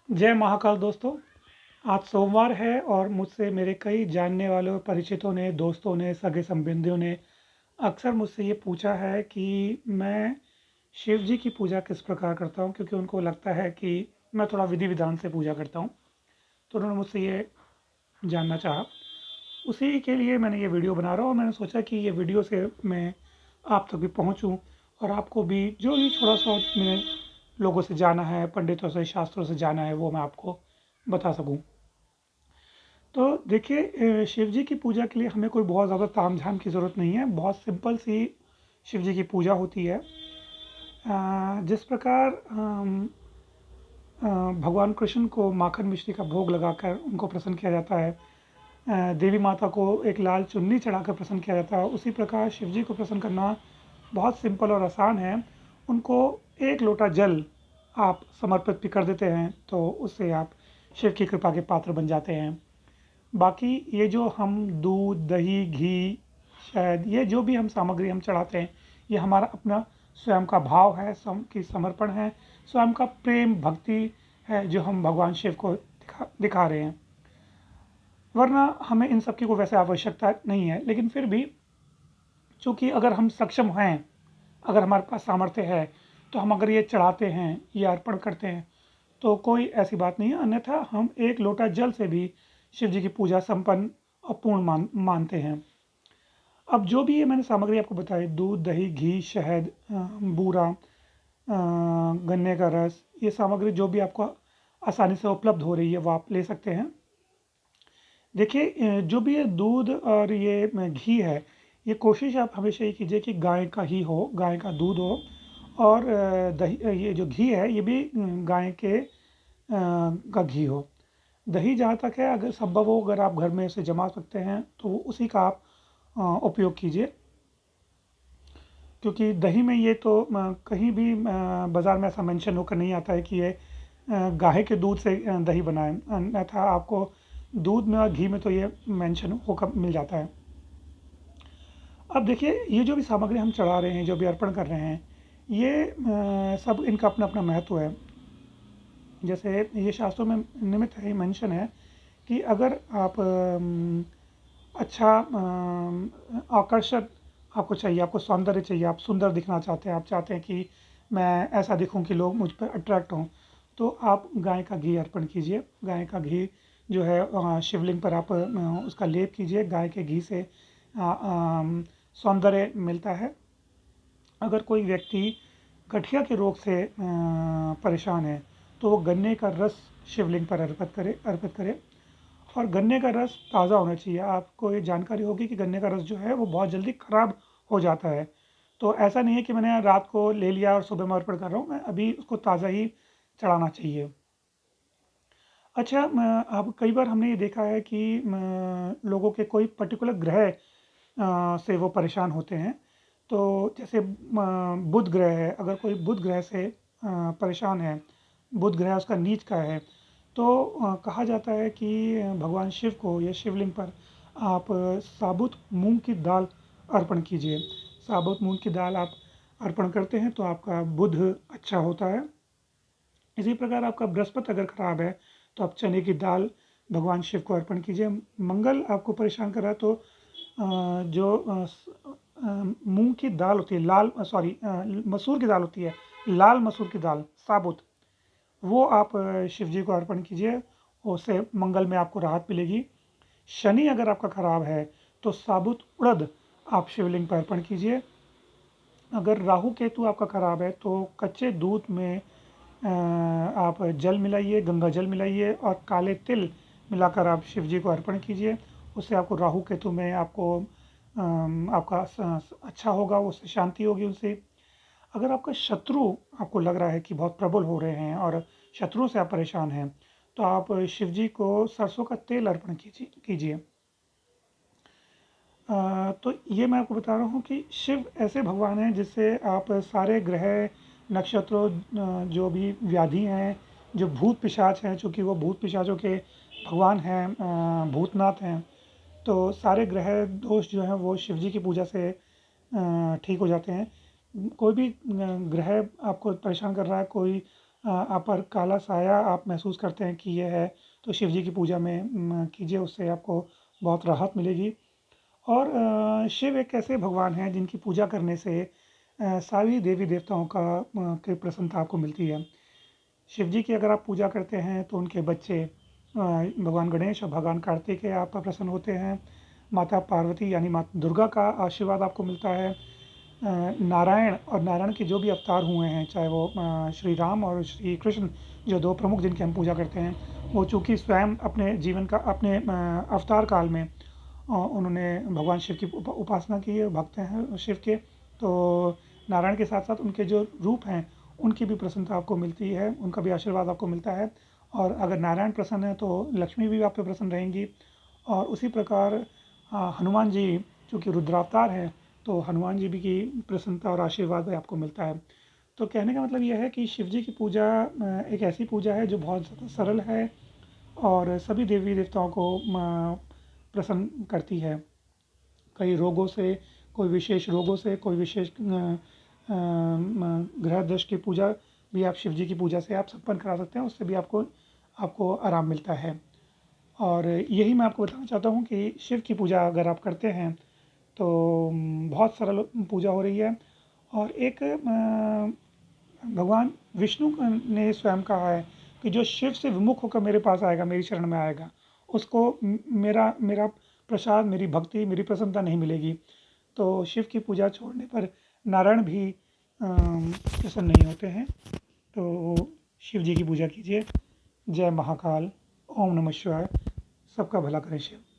जय महाकाल दोस्तों। आज सोमवार है और मुझसे मेरे कई जानने वालों, परिचितों ने, दोस्तों ने, सगे संबंधियों ने अक्सर मुझसे ये पूछा है कि मैं शिव जी की पूजा किस प्रकार करता हूँ, क्योंकि उनको लगता है कि मैं थोड़ा विधि विधान से पूजा करता हूँ। तो उन्होंने मुझसे ये जानना चाहा। उसी के लिए मैंने ये वीडियो बना रहा हूँ और मैंने सोचा कि ये वीडियो से मैं आप तक भी पहुँचूँ और आपको भी जो भी थोड़ा सा मैंने लोगों से जाना है, पंडितों से, शास्त्रों से जाना है, वो मैं आपको बता सकूँ। तो देखिए, शिव जी की पूजा के लिए हमें कोई बहुत ज़्यादा तामझाम की ज़रूरत नहीं है। बहुत सिंपल सी शिव जी की पूजा होती है। जिस प्रकार भगवान कृष्ण को माखन मिश्री का भोग लगाकर उनको प्रसन्न किया जाता है, देवी माता को एक लाल चुन्नी चढ़ाकर प्रसन्न किया जाता है, उसी प्रकार शिव जी को प्रसन्न करना बहुत सिंपल और आसान है। उनको एक लोटा जल आप समर्पित भी कर देते हैं तो उससे आप शिव की कृपा के पात्र बन जाते हैं। बाकी ये जो हम दूध, दही, घी, शहद, ये जो भी हम सामग्री हम चढ़ाते हैं, ये हमारा अपना स्वयं का भाव है, की समर्पण है, स्वयं का प्रेम भक्ति है जो हम भगवान शिव को दिखा रहे हैं। वरना हमें इन सब की कोई वैसे आवश्यकता नहीं है, लेकिन फिर भी चूँकि अगर हम सक्षम हैं, अगर हमारे पास सामर्थ्य है, तो हम अगर ये चढ़ाते हैं, ये अर्पण करते हैं, तो कोई ऐसी बात नहीं है। अन्यथा हम एक लोटा जल से भी शिव जी की पूजा संपन्न और पूर्ण मानते हैं। अब जो भी ये मैंने सामग्री आपको बताई, दूध, दही, घी, शहद, बूरा, गन्ने का रस, ये सामग्री जो भी आपको आसानी से उपलब्ध हो रही है वो आप ले सकते हैं। देखिए, जो भी ये दूध और ये घी है, ये कोशिश आप हमेशा ये कीजिए कि गाय का ही हो, गाय का दूध हो। और दही, ये जो घी है ये भी गाय के का घी हो। दही जहाँ तक है, अगर संभव हो, अगर आप घर में इसे जमा सकते हैं तो उसी का आप उपयोग कीजिए, क्योंकि दही में ये तो कहीं भी बाज़ार में ऐसा मेंशन होकर नहीं आता है कि ये गाय के दूध से दही बना है। अन्यथा आपको दूध में और घी में तो ये मेंशन होकर मिल जाता है। अब देखिए, ये जो भी सामग्री हम चढ़ा रहे हैं, जो भी अर्पण कर रहे हैं, ये सब इनका अपना अपना महत्व है। जैसे ये शास्त्रों में निमित्त है, मेंशन है कि अगर आप अच्छा आकर्षक आपको चाहिए, आपको सौंदर्य चाहिए, आप सुंदर दिखना चाहते हैं, आप चाहते हैं कि मैं ऐसा दिखूं कि लोग मुझ पर अट्रैक्ट हों, तो आप गाय का घी अर्पण कीजिए। गाय का घी जो है, शिवलिंग पर आप उसका लेप कीजिए। गाय के घी से सौंदर्य मिलता है। अगर कोई व्यक्ति गठिया के रोग से परेशान है, तो वो गन्ने का रस शिवलिंग पर अर्पित करे। और गन्ने का रस ताज़ा होना चाहिए। आपको ये जानकारी होगी कि गन्ने का रस जो है वो बहुत जल्दी खराब हो जाता है। तो ऐसा नहीं है कि मैंने रात को ले लिया और सुबह मैं अर्पण कर रहा हूँ, मैं अभी उसको ताज़ा ही चढ़ाना चाहिए। अच्छा, अब कई बार हमने ये देखा है कि लोगों के कोई पर्टिकुलर ग्रह से वो परेशान होते हैं। तो जैसे बुध ग्रह है, अगर कोई बुध ग्रह से परेशान है, बुध ग्रह उसका नीच का है, तो कहा जाता है कि भगवान शिव को या शिवलिंग पर आप साबुत मूंग की दाल अर्पण कीजिए। साबुत मूंग की दाल आप अर्पण करते हैं तो आपका बुध अच्छा होता है। इसी प्रकार आपका बृहस्पति अगर खराब है तो आप चने की दाल भगवान शिव को अर्पण कीजिए। मंगल आपको परेशान कर रहा है तो जो मूंग की दाल होती है, लाल सॉरी मसूर की दाल होती है, लाल मसूर की दाल साबुत, वो आप शिव जी को अर्पण कीजिए। उससे मंगल में आपको राहत मिलेगी। शनि अगर आपका खराब है तो साबुत उड़द आप शिवलिंग पर अर्पण कीजिए। अगर राहु केतु आपका खराब है तो कच्चे दूध में आप जल मिलाइए, गंगा जल मिलाइए और काले तिल मिलाकर आप शिव जी को अर्पण कीजिए। उससे आपको राहु केतु में आपको आपका अच्छा होगा, उससे शांति होगी उनसे। अगर आपका शत्रु आपको लग रहा है कि बहुत प्रबल हो रहे हैं और शत्रुओं से आप परेशान हैं, तो आप शिव जी को सरसों का तेल अर्पण कीजिए। तो ये मैं आपको बता रहा हूँ कि शिव ऐसे भगवान हैं जिससे आप सारे ग्रह, नक्षत्रों, जो भी व्याधि हैं, जो भूत पिशाच हैं, चूँकि वो भूत पिशाचों के भगवान हैं, भूतनाथ हैं, तो सारे ग्रह दोष जो हैं वो शिव जी की पूजा से ठीक हो जाते हैं। कोई भी ग्रह आपको परेशान कर रहा है, कोई आप पर काला साया आप महसूस करते हैं कि ये है, तो शिव जी की पूजा में कीजिए, उससे आपको बहुत राहत मिलेगी। और शिव एक ऐसे भगवान हैं जिनकी पूजा करने से सारी देवी देवताओं की प्रसन्नता आपको मिलती है। शिव जी की अगर आप पूजा करते हैं तो उनके बच्चे भगवान गणेश और भगवान कार्तिकेय आप पर प्रसन्न होते हैं। माता पार्वती यानी माता दुर्गा का आशीर्वाद आपको मिलता है। नारायण और नारायण के जो भी अवतार हुए हैं, चाहे वो श्री राम और श्री कृष्ण, जो दो प्रमुख जिनकी हम पूजा करते हैं, वो चूँकि स्वयं अपने जीवन का अपने अवतार काल में उन्होंने भगवान शिव की उपासना की है, भक्त हैं शिव के, तो नारायण के साथ साथ उनके जो रूप हैं उनकी भी प्रसन्नता आपको मिलती है, उनका भी आशीर्वाद आपको मिलता है। और अगर नारायण प्रसन्न है तो लक्ष्मी भी आप पे प्रसन्न रहेंगी। और उसी प्रकार हनुमान जी चूँकि रुद्रावतार हैं, तो हनुमान जी भी की प्रसन्नता और आशीर्वाद भी आपको मिलता है। तो कहने का मतलब यह है कि शिव जी की पूजा एक ऐसी पूजा है जो बहुत सरल है और सभी देवी देवताओं को प्रसन्न करती है। कई रोगों से, कोई विशेष रोगों से, कोई विशेष ग्रह दोष की पूजा भी आप शिव जी की पूजा से आप संपन्न करा सकते हैं, उससे भी आपको आपको आराम मिलता है। और यही मैं आपको बताना चाहता हूँ कि शिव की पूजा अगर आप करते हैं तो बहुत सरल पूजा हो रही है। और एक भगवान विष्णु ने स्वयं कहा है कि जो शिव से विमुख होकर मेरे पास आएगा, मेरी शरण में आएगा, उसको मेरा मेरा प्रसाद, मेरी भक्ति, मेरी प्रसन्नता नहीं मिलेगी। तो शिव की पूजा छोड़ने पर नारायण भी प्रसन्न नहीं होते हैं। तो शिव जी की पूजा कीजिए। जय महाकाल। ओम नमः शिवाय। सबका भला करें शिव।